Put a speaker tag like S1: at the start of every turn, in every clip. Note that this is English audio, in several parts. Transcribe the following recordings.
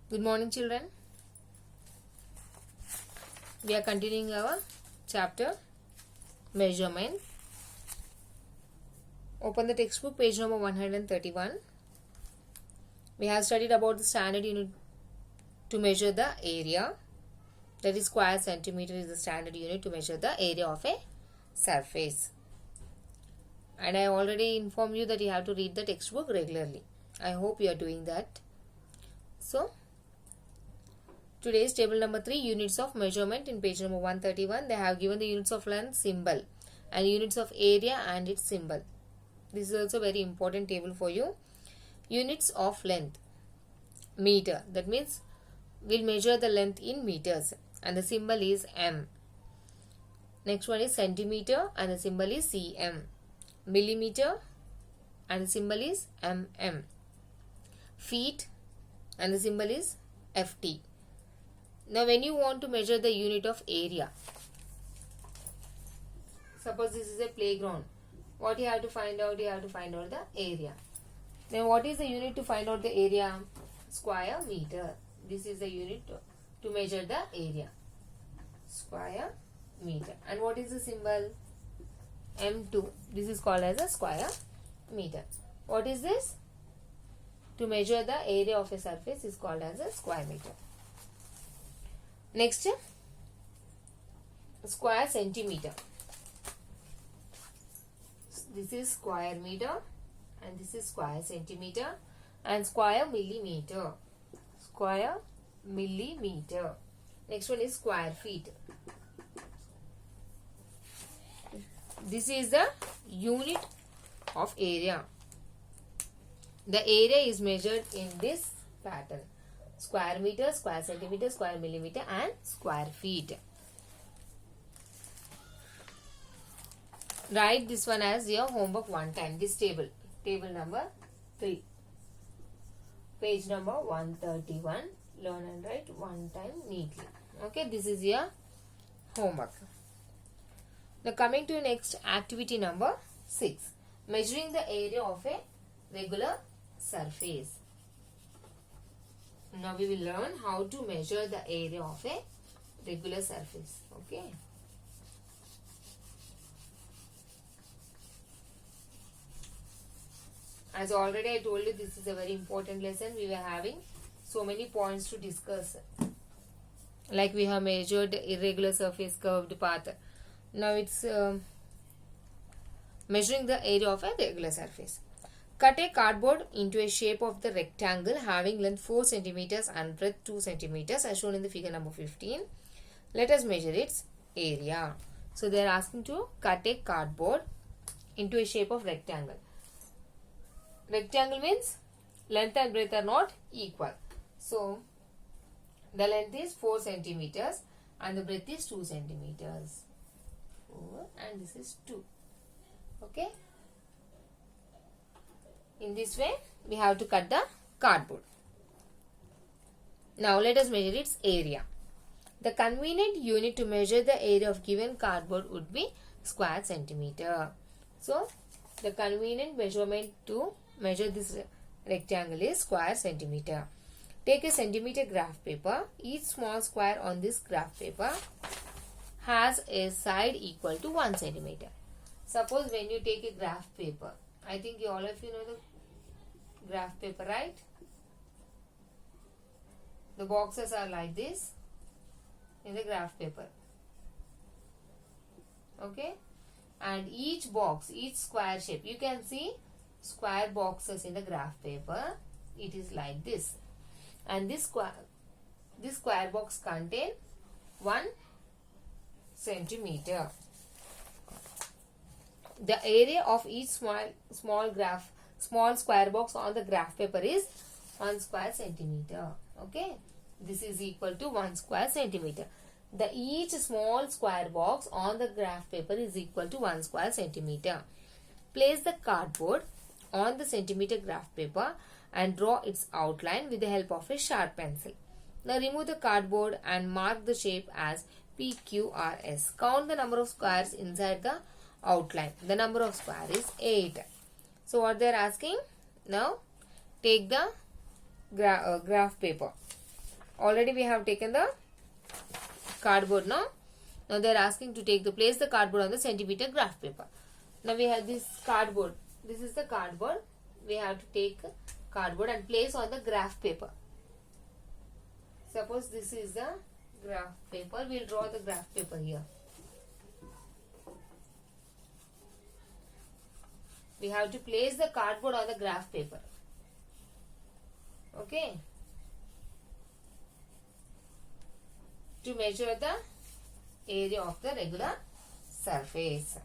S1: Good morning, children. We are continuing our chapter measurement. Open the textbook, page number 131. We have studied about the standard unit to measure the area. That is, square centimeter is the standard unit to measure the area of a surface. And I already informed you that you have to read the textbook regularly. I hope you are doing that. So, today's table number 3, units of measurement in page number 131. They have given the units of length symbol and units of area and its symbol. This is also very important table for you. Units of length. Meter. That means we'll measure the length in meters and the symbol is M. Next one is centimeter and the symbol is cm. Millimeter and the symbol is mm. Feet and the symbol is ft. Now when you want to measure the unit of area, suppose this is a playground, what you have to find out? You have to find out the area. Then what is the unit to find out the area? Square meter. This is the unit to measure the area. Square meter. And what is the symbol? M2. This is called as a square meter. What is this? To measure the area of a surface is called as a square meter. Next, square centimeter. This is square meter and this is square centimeter and square millimeter. Square millimeter. Next one is square feet. This is the unit of area. The area is measured in this pattern. Square meter, square centimeter, square millimeter and square feet. Write this one as your homework one time. This table. Table number 3. Page number 131. Learn and write one time neatly. Okay, this is your homework. Now coming to next activity number 6. Measuring the area of a regular surface. Now we will learn how to measure the area of a regular surface. Okay. As already I told you, this is a very important lesson. We were having so many points to discuss. Like we have measured irregular surface, curved path. Now it's measuring the area of a regular surface. Cut a cardboard into a shape of the rectangle having length 4 cm and breadth 2 cm as shown in the figure number 15. Let us measure its area. So they are asking to cut a cardboard into a shape of rectangle. Rectangle means length and breadth are not equal. So the length is 4 cm and the breadth is 2 cm. 4 and this is 2. Okay. In this way, we have to cut the cardboard. Now, let us measure its area. The convenient unit to measure the area of given cardboard would be square centimeter. So, the convenient measurement to measure this rectangle is square centimeter. Take a centimeter graph paper. Each small square on this graph paper has a side equal to 1 centimeter. Suppose when you take a graph paper, I think all of you know the graph paper, right? The boxes are like this in the graph paper. Okay? And each box, each square shape, you can see square boxes in the graph paper. It is like this. And this square box contains 1 centimeter. The area of each small square box on the graph paper is 1 square centimeter. Okay. This is equal to 1 square centimeter. Each small square box on the graph paper is equal to 1 square centimeter. Place the cardboard on the centimeter graph paper and draw its outline with the help of a sharp pencil. Now remove the cardboard and mark the shape as PQRS. Count the number of squares inside the outline. The number of square is 8. So what they are asking? Now take the graph paper. Already we have taken the cardboard now. Now they are asking to place the cardboard on the centimeter graph paper. Now we have this cardboard. This is the cardboard. We have to take cardboard and place on the graph paper. Suppose this is the graph paper. We will draw the graph paper here. We have to place the cardboard on the graph paper. Okay. To measure the area of the regular surface.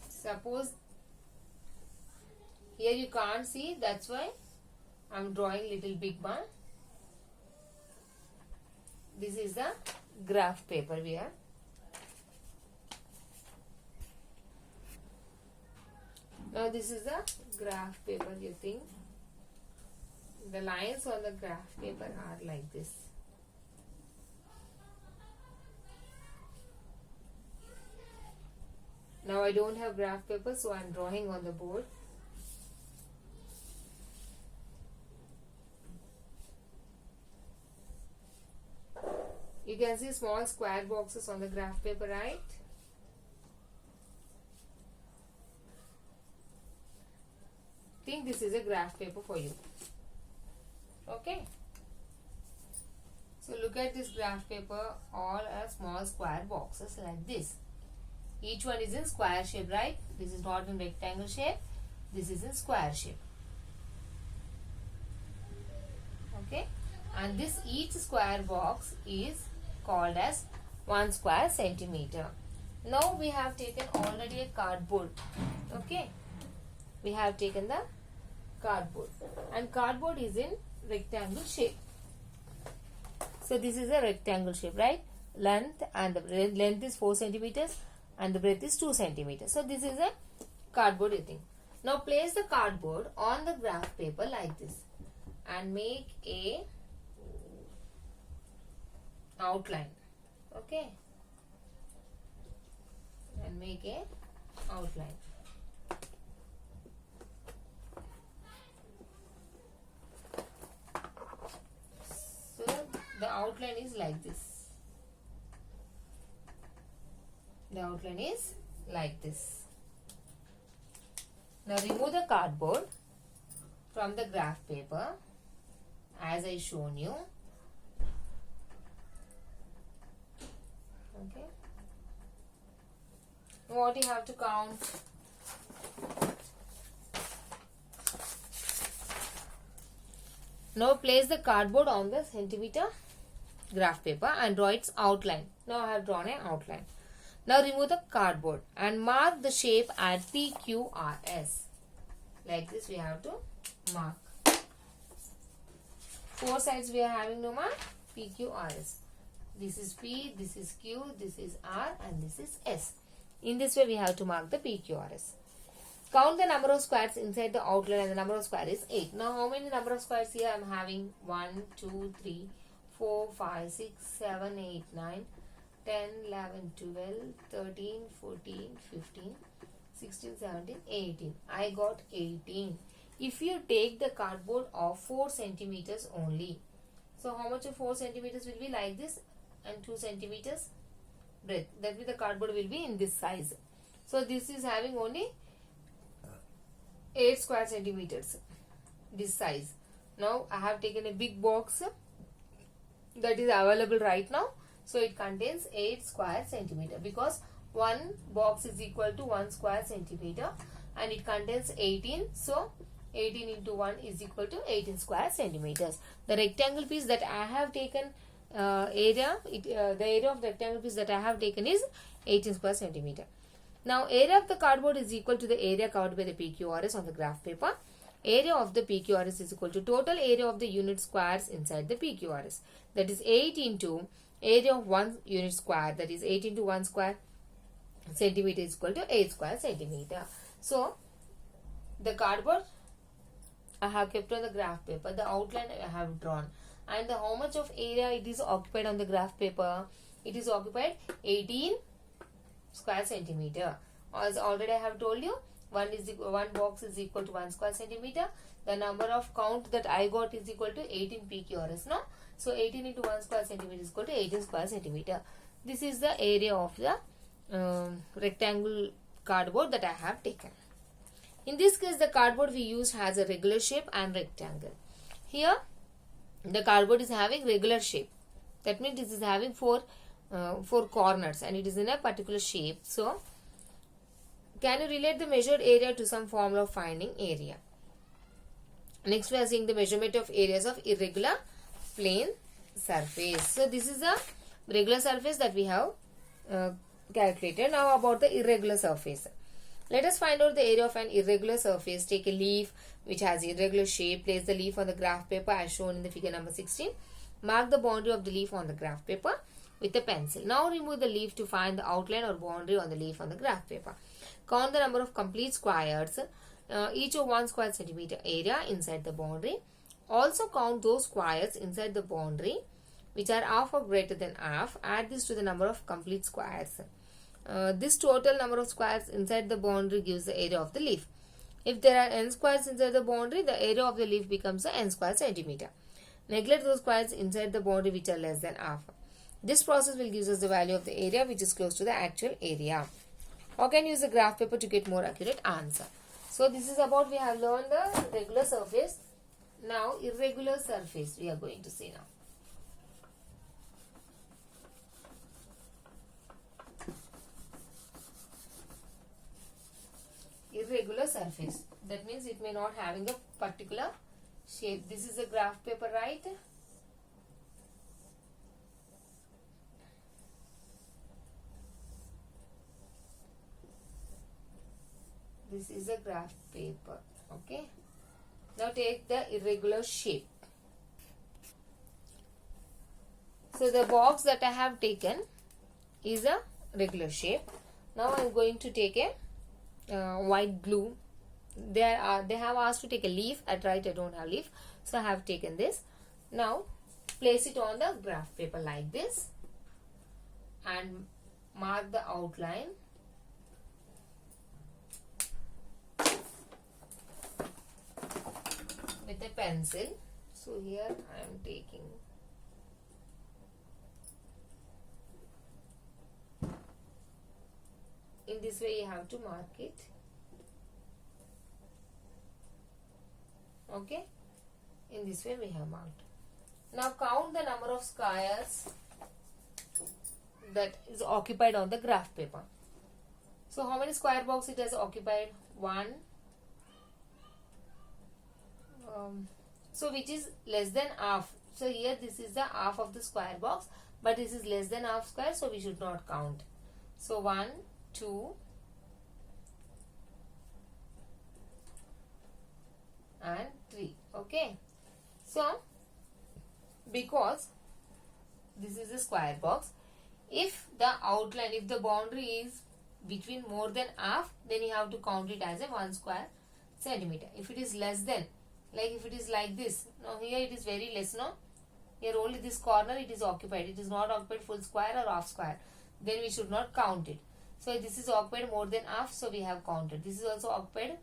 S1: Suppose here you can't see, that's why I am drawing little big one. This is the graph paper we have. Now this is the graph paper, you think. The lines on the graph paper are like this. Now I don't have graph paper, so I am drawing on the board. You can see small square boxes on the graph paper, right? Think this is a graph paper for you. Okay. So look at this graph paper, all are small square boxes like this. Each one is in square shape, right? This is not in rectangle shape. This is in square shape. Okay. And this each square box is called as 1 square centimeter. Now we have taken already a cardboard. Okay. We have taken the cardboard. And cardboard is in rectangle shape. So this is a rectangle shape, right? Length and the length is 4 centimeters. And the breadth is 2 centimeters. So this is a cardboard, you think. Now place the cardboard on the graph paper like this and make a outline. Okay. And make a outline. So the outline is like this. The outline is like this. Now remove the cardboard from the graph paper as I shown you. Okay. What you have to count? Now place the cardboard on the centimeter graph paper and draw its outline. Now I have drawn an outline. Now remove the cardboard and mark the shape at PQRS. Like this we have to mark. 4 sides we are having to mark PQRS. This is P, this is Q, this is R and this is S. In this way we have to mark the PQRS. Count the number of squares inside the outline and the number of squares is 8. Now how many number of squares here I am having? 1, 2, 3, 4, 5, 6, 7, 8, 9. 10, 11, 12, 13, 14, 15, 16, 17, 18. I got 18. If you take the cardboard of 4 centimeters only. So how much of 4 centimeters will be like this and 2 centimeters breadth. That means the cardboard will be in this size. So this is having only 8 square centimeters. This size. Now I have taken a big box that is available right now. So it contains 8 square centimeter because one box is equal to 1 square centimeter and it contains 18. So 18 into 1 is equal to 18 square centimeters. The rectangle piece that I have taken the area of the rectangle piece that I have taken is 18 square centimeter. Now area of the cardboard is equal to the area covered by the PQRS on the graph paper. Area of the PQRS is equal to total area of the unit squares inside the PQRS. That is 8 into area of 1 unit square, that is 8 into 1 square centimeter is equal to 8 square centimeter. So the cardboard I have kept on the graph paper, the outline I have drawn, and the how much of area it is occupied on the graph paper? It is occupied 18 square centimeter. As already I have told you, one box is equal to 1 square centimeter. The number of count that I got is equal to 18 PQRS. No, so 18 into 1 square centimeter is equal to 18 square centimeter. This is the area of the rectangle cardboard that I have taken. In this case, the cardboard we used has a regular shape and rectangle. Here, the cardboard is having regular shape. That means this is having four corners and it is in a particular shape. So, can you relate the measured area to some formula of finding area? Next, we are seeing the measurement of areas of irregular plane surface. So, this is a regular surface that we have calculated. Now, about the irregular surface. Let us find out the area of an irregular surface. Take a leaf which has irregular shape. Place the leaf on the graph paper as shown in the figure number 16. Mark the boundary of the leaf on the graph paper with a pencil. Now remove the leaf to find the outline or boundary on the leaf on the graph paper. Count the number of complete squares, each of 1 square centimeter area inside the boundary. Also count those squares inside the boundary which are half or greater than half. Add this to the number of complete squares. This total number of squares inside the boundary gives the area of the leaf. If there are n squares inside the boundary, the area of the leaf becomes a n square centimeter. Neglect those squares inside the boundary which are less than half. This process will give us the value of the area which is close to the actual area. Or can use the graph paper to get more accurate answer. So this is about, we have learned the regular surface. Now irregular surface we are going to see now. Irregular surface. That means it may not having a particular shape. This is a graph paper, right? This is a graph paper. Okay. Now take the irregular shape. So the box that I have taken is a regular shape. Now I am going to take a white glue. They have asked to take a leaf. At right, I don't have leaf, so I have taken this. Now place it on the graph paper like this and mark the outline. With a pencil. So here I am taking in this way. You have to mark it. Okay, in this way we have marked. Now count the number of squares that is occupied on the graph paper. So how many square box it has occupied? 1. So which is less than half. So here this is the half of the square box, but this is less than half square, so we should not count. So 1, 2, and 3. Okay. So because this is a square box, if the outline, if the boundary is between more than half, then you have to count it as a 1 square centimeter. If it is less than, like if it is like this, now here it is very less, no? Here only this corner it is occupied. It is not occupied full square or half square. Then we should not count it. So this is occupied more than half, so we have counted. This is also occupied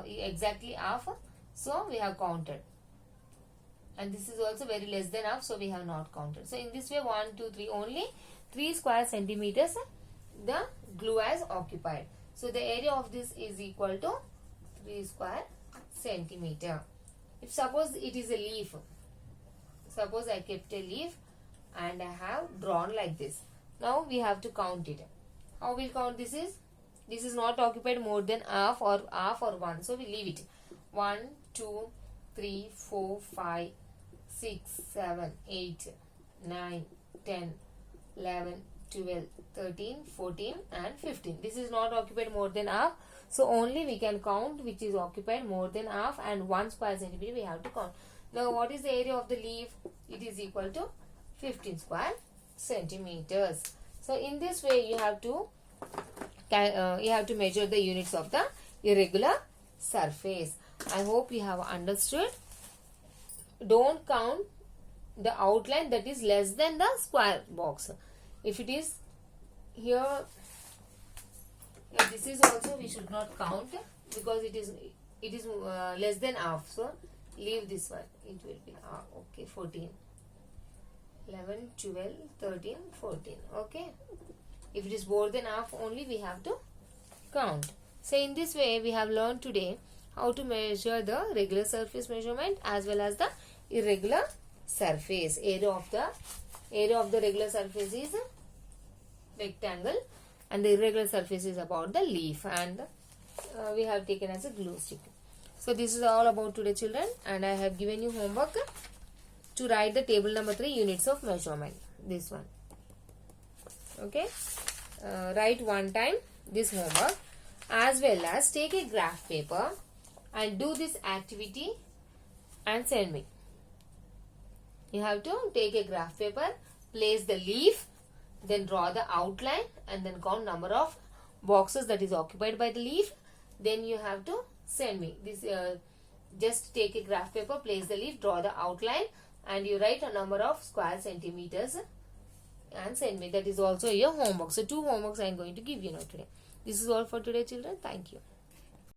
S1: exactly half, so we have counted. And this is also very less than half, so we have not counted. So in this way, 1, 2, 3, only 3 square centimeters the glue has occupied. So the area of this is equal to 3 square centimeter. If suppose it is a leaf, suppose I kept a leaf and I have drawn like this. Now we have to count it. How we count this is not occupied more than half or 1. So we leave it. 1, 2, 3, 4, 5, 6, 7, 8, 9, 10, 11, 12, 13, 14 and 15. This is not occupied more than half. So only we can count which is occupied more than half, and 1 square centimeter we have to count. Now what is the area of the leaf? It is equal to 15 square centimeters. So in this way you have to measure the units of the irregular surface. I hope you have understood. Don't count the outline that is less than the square box. If it is here, Yeah, this is also we should not count because it is less than half. So leave this one. It will be okay, 14, 11, 12, 13, 14. Okay. If it is more than half only, we have to count. So in this way, we have learned today how to measure the regular surface measurement as well as the irregular surface. Area of the regular surface is rectangle, and the irregular surface is about the leaf, and we have taken as a glue stick. So this is all about today, children, and I have given you homework to write the table number 3, units of measurement. This one. Okay. Write one time this homework, as well as take a graph paper and do this activity and send me. You have to take a graph paper, place the leaf, then draw the outline, and then count number of boxes that is occupied by the leaf. Then you have to send me this. Just take a graph paper, place the leaf, draw the outline, and you write a number of square centimeters and send me. That is also your homework. So 2 homeworks I am going to give you now today. This is all for today, children. Thank you.